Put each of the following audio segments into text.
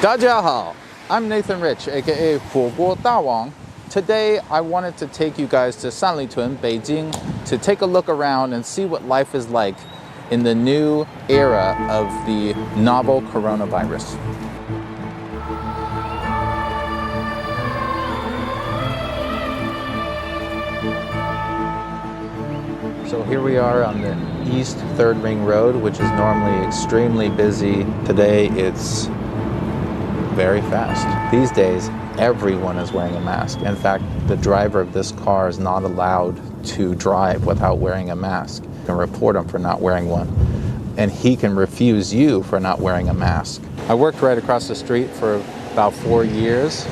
大家好, I'm Nathan Rich, aka 火锅大王. Today, I wanted to take you guys to Sanlitun, Beijing, to take a look around and see what life is like in the new era of the novel coronavirus. So here we are on the East 3rd Ring Road, which is normally extremely busy. Today, it's very fast. These days, everyone is wearing a mask. In fact, the driver of this car is not allowed to drive without wearing a mask. You can report him for not wearing one, and he can refuse you for not wearing a mask. I worked right across the street for about 4 years,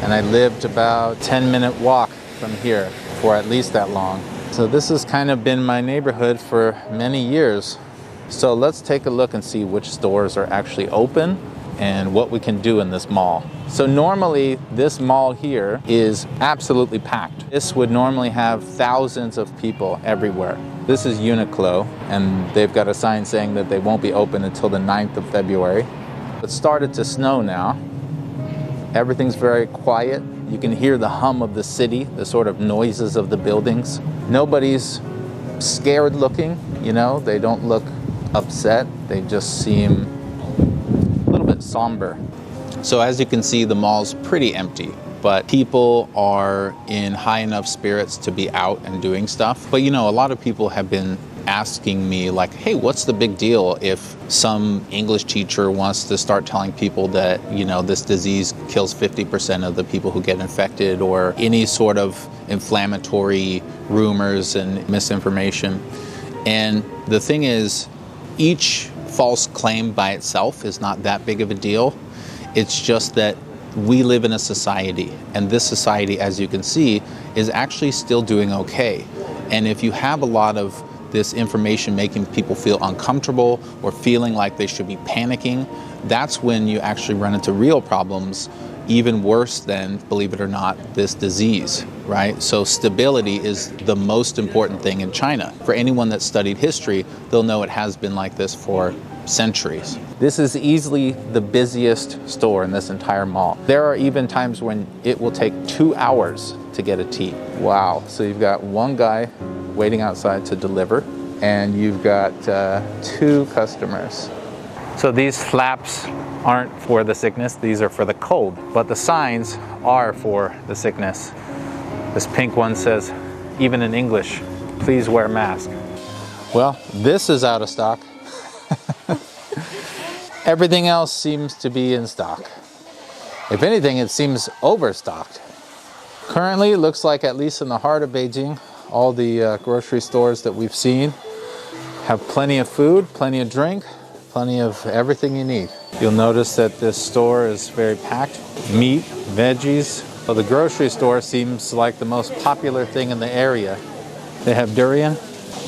and I lived about a 10-minute walk from here for at least that long. So this has kind of been my neighborhood for many years. So let's take a look and see which stores are actually open and what we can do in this mall. So normally this mall here is absolutely packed. This would normally have thousands of people everywhere. This is Uniqlo, and they've got a sign saying that they won't be open until the 9th of February. It started to snow now. Everything's very quiet. You can hear the hum of the city, the sort of noises of the buildings. Nobody's scared looking, you know, they don't look upset. They just seem somber. So as you can see, the mall's pretty empty, but people are in high enough spirits to be out and doing stuff. But you know, a lot of people have been asking me like, hey, what's the big deal if some English teacher wants to start telling people that, you know, this disease kills 50% of the people who get infected, or any sort of inflammatory rumors and misinformation. And the thing is, each false claim by itself is not that big of a deal. It's just that we live in a society, and this society, as you can see, is actually still doing okay. And if you have a lot of this information making people feel uncomfortable or feeling like they should be panicking, that's when you actually run into real problems, even worse than, believe it or not, this disease, right? So stability is the most important thing in China. For anyone that studied history, they'll know it has been like this for centuries. This is easily the busiest store in this entire mall. There are even times when it will take 2 hours to get a tea. Wow, so you've got one guy waiting outside to deliver, and you've got 2 customers. So these flaps aren't for the sickness, these are for the cold, but the signs are for the sickness. This pink one says, even in English, please wear a mask. Well, this is out of stock. Everything else seems to be in stock. If anything, it seems overstocked. Currently, it looks like, at least in the heart of Beijing, all the grocery stores that we've seen have plenty of food, plenty of drink, plenty of everything you need. You'll notice that this store is very packed. Meat, veggies. Well, the grocery store seems like the most popular thing in the area. They have durian,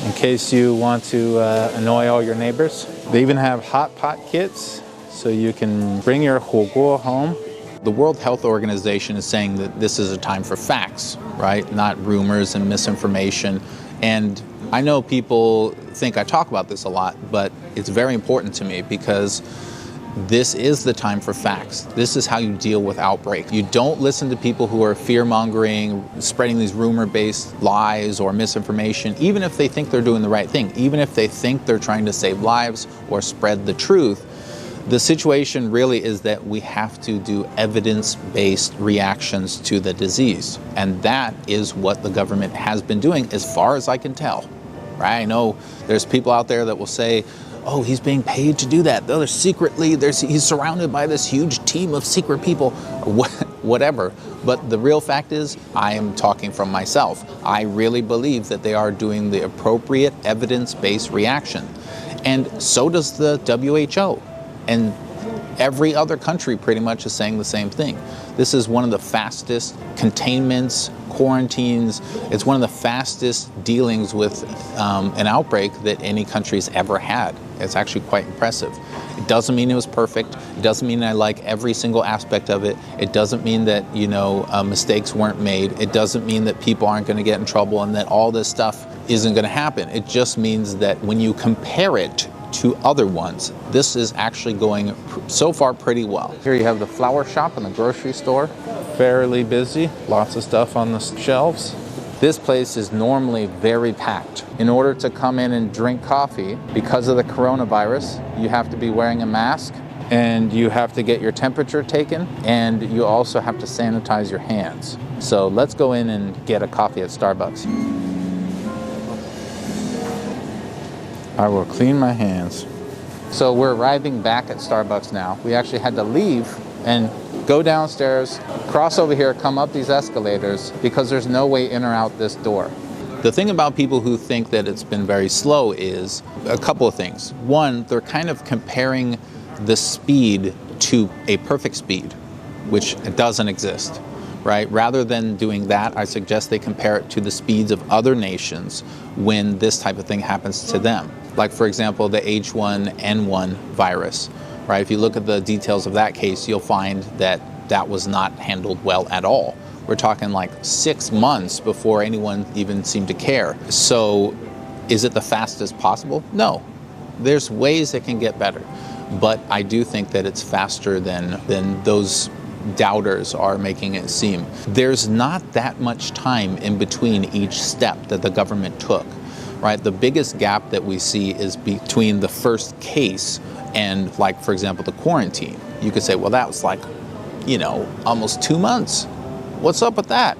in case you want to annoy all your neighbors. They even have hot pot kits, so you can bring your 火锅 home. The World Health Organization is saying that this is a time for facts, right? Not rumors and misinformation. And I know people think I talk about this a lot, but it's very important to me because this is the time for facts. This is how you deal with outbreak. You don't listen to people who are fear-mongering, spreading these rumor-based lies or misinformation, even if they think they're doing the right thing, even if they think they're trying to save lives or spread the truth. The situation really is that we have to do evidence-based reactions to the disease. And that is what the government has been doing, as far as I can tell. Right? I know there's people out there that will say, oh, he's being paid to do that. They're secretly, he's surrounded by this huge team of secret people, whatever. But the real fact is, I am talking from myself. I really believe that they are doing the appropriate evidence-based reaction. And so does the WHO. And every other country pretty much is saying the same thing. This is one of the fastest containments, quarantines. It's one of the fastest dealings with an outbreak that any country's ever had. It's actually quite impressive. It doesn't mean it was perfect. It doesn't mean I like every single aspect of it. It doesn't mean that, you know, mistakes weren't made. It doesn't mean that people aren't going to get in trouble and that all this stuff isn't going to happen. It just means that when you compare it to other ones. This is actually going so far pretty well. Here you have the flower shop and the grocery store. Fairly busy, lots of stuff on the shelves. This place is normally very packed. In order to come in and drink coffee, because of the coronavirus, you have to be wearing a mask, and you have to get your temperature taken, and you also have to sanitize your hands. So let's go in and get a coffee at Starbucks. I will clean my hands. So we're arriving back at Starbucks now. We actually had to leave and go downstairs, cross over here, come up these escalators, because there's no way in or out this door. The thing about people who think that it's been very slow is a couple of things. One, they're kind of comparing the speed to a perfect speed, which doesn't exist, right? Rather than doing that, I suggest they compare it to the speeds of other nations when this type of thing happens to them. Like, for example, the H1N1 virus, right? If you look at the details of that case, you'll find that that was not handled well at all. We're talking like 6 months before anyone even seemed to care. So is it the fastest possible? No. There's ways it can get better. But I do think that it's faster than those doubters are making it seem. There's not that much time in between each step that the government took, right? The biggest gap that we see is between the first case and, like, for example, the quarantine. You could say, well, that was like, almost 2 months. What's up with that?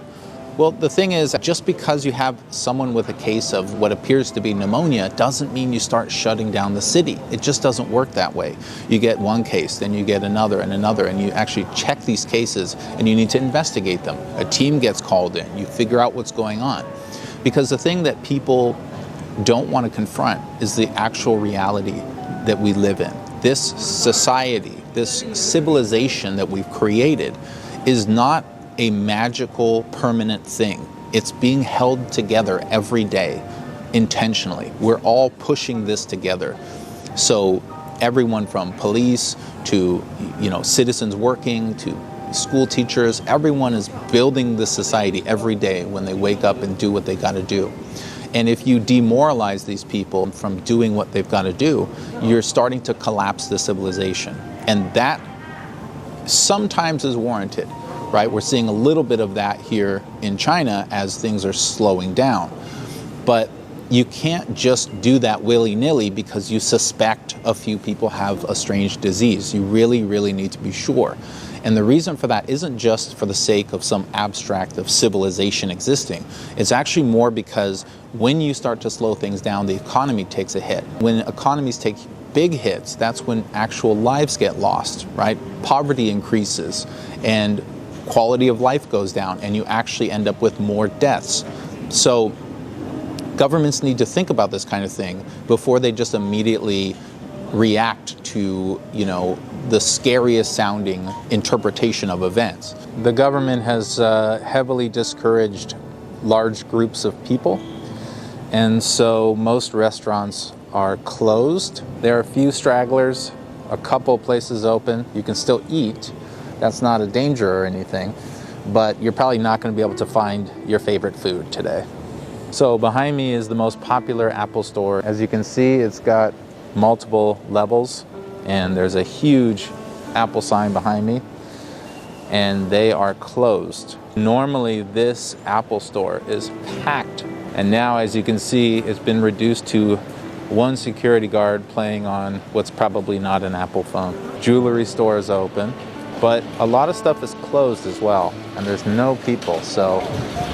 Well, the thing is, just because you have someone with a case of what appears to be pneumonia doesn't mean you start shutting down the city. It just doesn't work that way. You get one case, then you get another and another, and you actually check these cases and you need to investigate them. A team gets called in, you figure out what's going on. Because the thing that people don't want to confront is the actual reality that we live in. This society, this civilization that we've created is not a magical, permanent thing. It's being held together every day, intentionally. We're all pushing this together. So everyone from police to, citizens working to school teachers, everyone is building this society every day when they wake up and do what they got to do. And if you demoralize these people from doing what they've got to do, you're starting to collapse the civilization. And that sometimes is warranted. Right? We're seeing a little bit of that here in China as things are slowing down. But you can't just do that willy-nilly because you suspect a few people have a strange disease. You really, really need to be sure. And the reason for that isn't just for the sake of some abstract of civilization existing. It's actually more because when you start to slow things down, the economy takes a hit. When economies take big hits, that's when actual lives get lost, right? Poverty increases and quality of life goes down, and you actually end up with more deaths. So governments need to think about this kind of thing before they just immediately react to, the scariest sounding interpretation of events. The government has heavily discouraged large groups of people, and so most restaurants are closed. There are a few stragglers, a couple places open. You can still eat. That's not a danger or anything, but you're probably not going to be able to find your favorite food today. So behind me is the most popular Apple store. As you can see, it's got multiple levels, and there's a huge Apple sign behind me, and they are closed. Normally this Apple store is packed, and now, as you can see, it's been reduced to one security guard playing on what's probably not an Apple phone. Jewelry store is open. But a lot of stuff is closed as well, and there's no people, so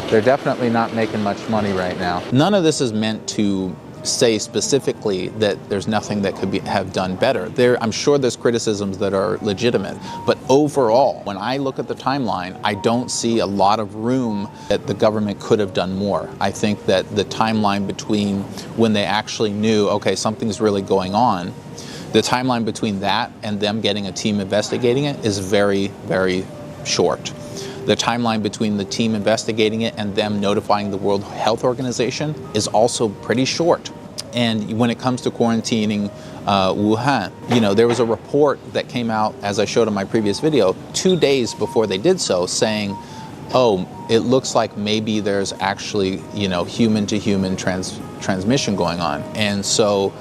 they're definitely not making much money right now. None of this is meant to say specifically that there's nothing that could have done better. I'm sure there's criticisms that are legitimate, but overall, when I look at the timeline, I don't see a lot of room that the government could have done more. I think that the timeline between when they actually knew, okay, something's really going on, the timeline between that and them getting a team investigating it is very, very short. The timeline between the team investigating it and them notifying the World Health Organization is also pretty short. And when it comes to quarantining Wuhan, there was a report that came out, as I showed in my previous video, 2 days before they did so, saying, oh, it looks like maybe there's actually, human-to-human transmission going on. And so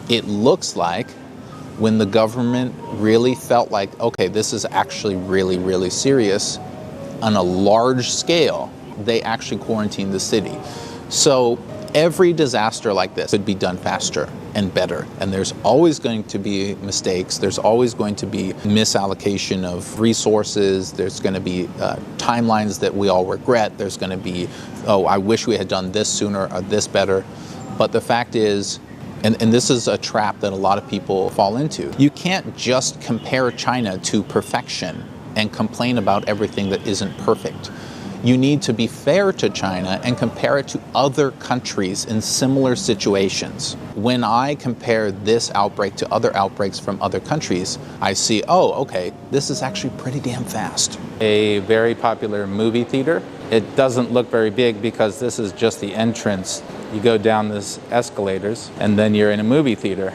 it looks like when the government really felt like, okay, this is actually really, really serious on a large scale, they actually quarantined the city. So every disaster like this could be done faster and better. And there's always going to be mistakes. There's always going to be misallocation of resources. There's going to be timelines that we all regret. There's going to be, oh, I wish we had done this sooner or this better. But the fact is, and this is a trap that a lot of people fall into, you can't just compare China to perfection and complain about everything that isn't perfect. You need to be fair to China and compare it to other countries in similar situations. When I compare this outbreak to other outbreaks from other countries, I see, oh, okay, this is actually pretty damn fast. A very popular movie theater. It doesn't look very big because this is just the entrance. You go down these escalators and then you're in a movie theater,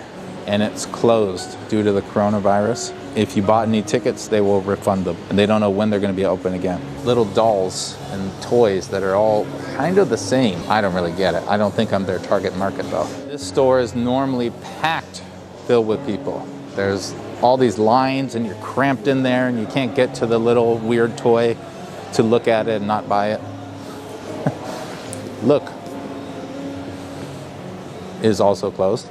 and it's closed due to the coronavirus. If you bought any tickets, they will refund them, and they don't know when they're going to be open again. Little dolls and toys that are all kind of the same. I don't really get it. I don't think I'm their target market though. This store is normally packed, filled with people. There's all these lines and you're cramped in there and you can't get to the little weird toy to look at it and not buy it. Look, is also closed.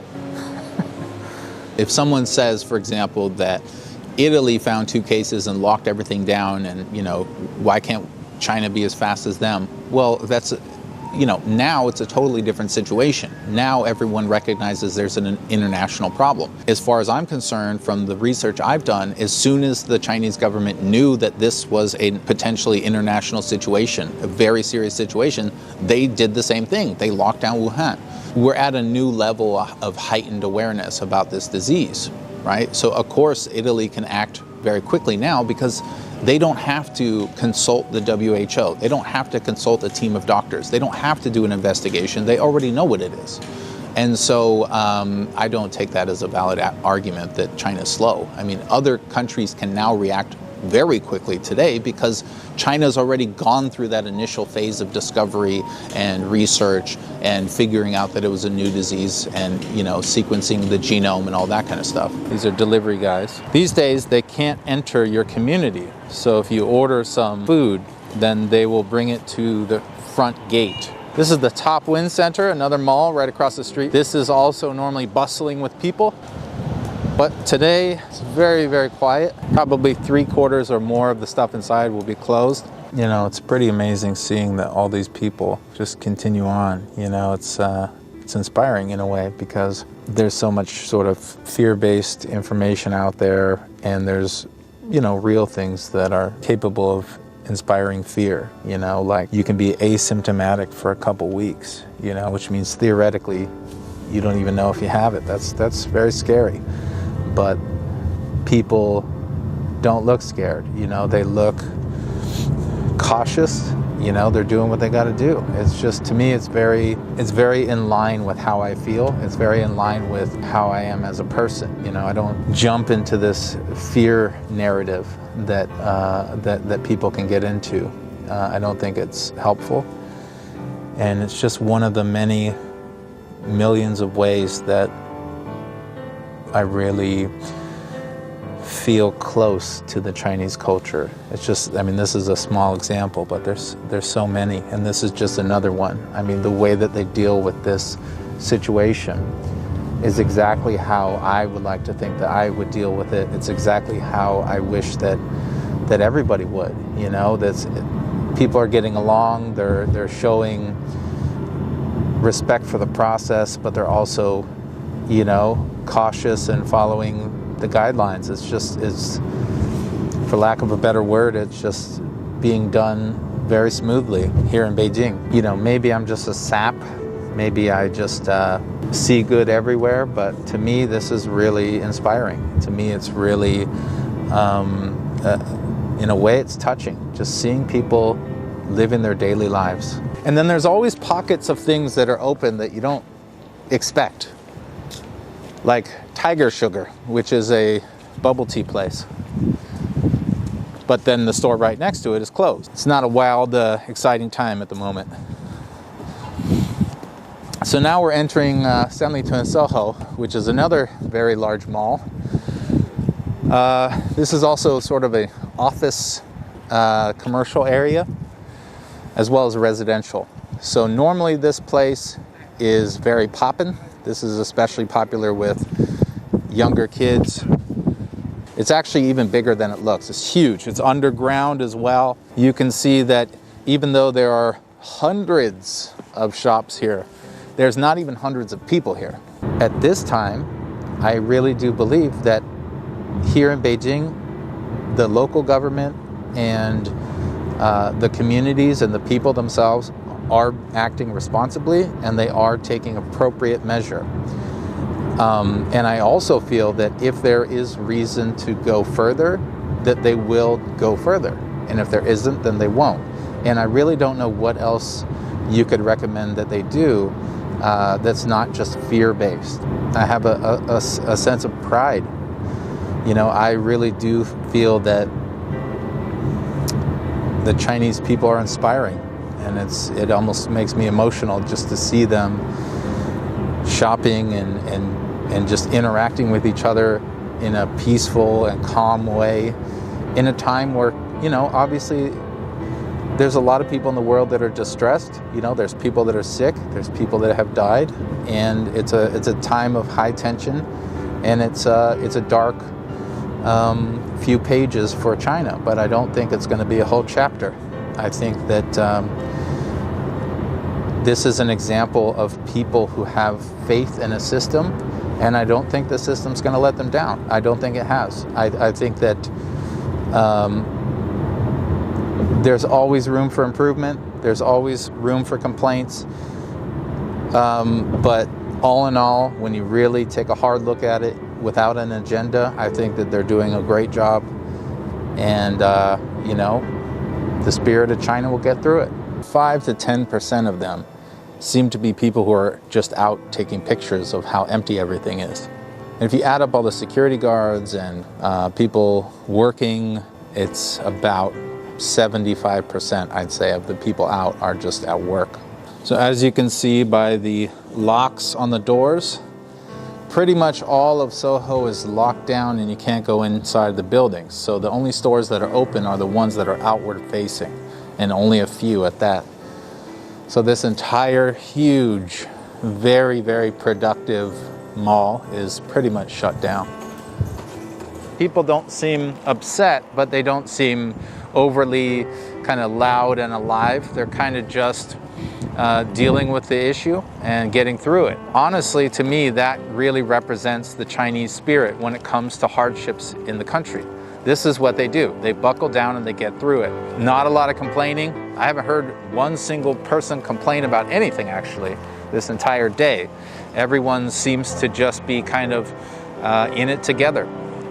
If someone says, for example, that Italy found 2 cases and locked everything down, and, you know, why can't China be as fast as them? Well, that's, you know, now it's a totally different situation. Now everyone recognizes there's an international problem. As far as I'm concerned, from the research I've done, as soon as the Chinese government knew that this was a potentially international situation, a very serious situation, they did the same thing. They locked down Wuhan. We're at a new level of heightened awareness about this disease, right? So of course, Italy can act very quickly now because they don't have to consult the WHO. They don't have to consult a team of doctors. They don't have to do an investigation. They already know what it is. And so I don't take that as a valid argument that China's slow. I mean, other countries can now react very quickly today because China's already gone through that initial phase of discovery and research and figuring out that it was a new disease and, you know, sequencing the genome and all that kind of stuff. These are delivery guys. These days, they can't enter your community. So if you order some food, then they will bring it to the front gate. This is the Top Wind Center, another mall right across the street. This is also normally bustling with people. But today, it's very, very quiet. Probably 3/4 or more of the stuff inside will be closed. You know, it's pretty amazing seeing that all these people just continue on. You know, it's inspiring in a way because there's so much sort of fear-based information out there, and there's, you know, real things that are capable of inspiring fear. You know, like you can be asymptomatic for a couple weeks, you know, which means theoretically you don't even know if you have it. That's very scary. But people don't look scared, you know, they look cautious, you know, they're doing what they got to do. It's just, to me, it's very in line with how I feel. It's very in line with how I am as a person. You know, I don't jump into this fear narrative that people can get into. I don't think it's helpful. And it's just one of the many millions of ways that I really feel close to the Chinese culture. It's just, I mean, this is a small example, but there's so many, and this is just another one. I mean, the way that they deal with this situation is exactly how I would like to think that I would deal with it. It's exactly how I wish that everybody would. You know, that's, people are getting along. They're showing respect for the process, but they're also, you know, cautious and following the guidelines. It's, for lack of a better word, it's just being done very smoothly here in Beijing. You know, maybe I'm just a sap. Maybe I just see good everywhere, but to me, this is really inspiring. To me, it's really, in a way, it's touching. Just seeing people living their daily lives. And then there's always pockets of things that are open that you don't expect. Like Tiger Sugar, which is a bubble tea place. But then the store right next to it is closed. It's not a wild, exciting time at the moment. So now we're entering Sanlitun Soho, which is another very large mall. This is also sort of an office commercial area, as well as residential. So normally this place is very poppin'. This is especially popular with younger kids. It's actually even bigger than it looks. It's huge. It's underground as well. You can see that even though there are hundreds of shops here, there's not even hundreds of people here. At this time, I really do believe that here in Beijing, the local government and the communities and the people themselves are acting responsibly, and they are taking appropriate measure. And I also feel that if there is reason to go further, that they will go further. And if there isn't, then they won't. And I really don't know what else you could recommend that they do that's not just fear-based. I have a sense of pride. You know, I really do feel that the Chinese people are inspiring, and it almost makes me emotional just to see them shopping and just interacting with each other in a peaceful and calm way in a time where, you know, obviously there's a lot of people in the world that are distressed. You know, there's people that are sick, there's people that have died, and it's a time of high tension, and it's a dark few pages for China, but I don't think it's going to be a whole chapter. I think that this is an example of people who have faith in a system, and I don't think the system's going to let them down. I don't think it has. I think that there's always room for improvement. There's always room for complaints. But all in all, when you really take a hard look at it without an agenda, I think that they're doing a great job. And, you know, the spirit of China will get through it. 5 to 10% of them seem to be people who are just out taking pictures of how empty everything is. And if you add up all the security guards and people working, it's about 75%, I'd say, of the people out are just at work. So as you can see by the locks on the doors, pretty much all of Soho is locked down and you can't go inside the buildings. So the only stores that are open are the ones that are outward facing, and only a few at that. So this entire huge, very, very productive mall is pretty much shut down. People don't seem upset, but they don't seem overly kind of loud and alive. They're kind of just dealing with the issue and getting through it. Honestly, to me, that really represents the Chinese spirit when it comes to hardships in the country. This is what they do. They buckle down and they get through it. Not a lot of complaining. I haven't heard one single person complain about anything, actually, this entire day. Everyone seems to just be kind of in it together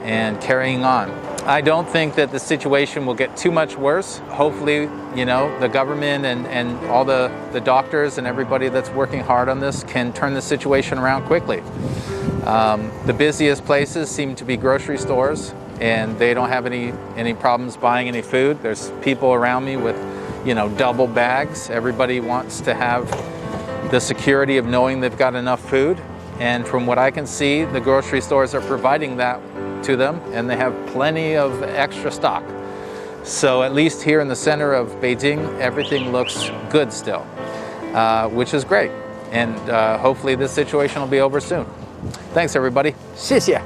and carrying on. I don't think that the situation will get too much worse. Hopefully, you know, the government and all the doctors and everybody that's working hard on this can turn the situation around quickly. The busiest places seem to be grocery stores, and they don't have any problems buying any food. There's people around me with, you know, double bags. Everybody wants to have the security of knowing they've got enough food. And from what I can see, the grocery stores are providing that to them, and they have plenty of extra stock. So at least here in the center of Beijing, everything looks good still, which is great. And hopefully this situation will be over soon. Thanks, everybody. 谢谢.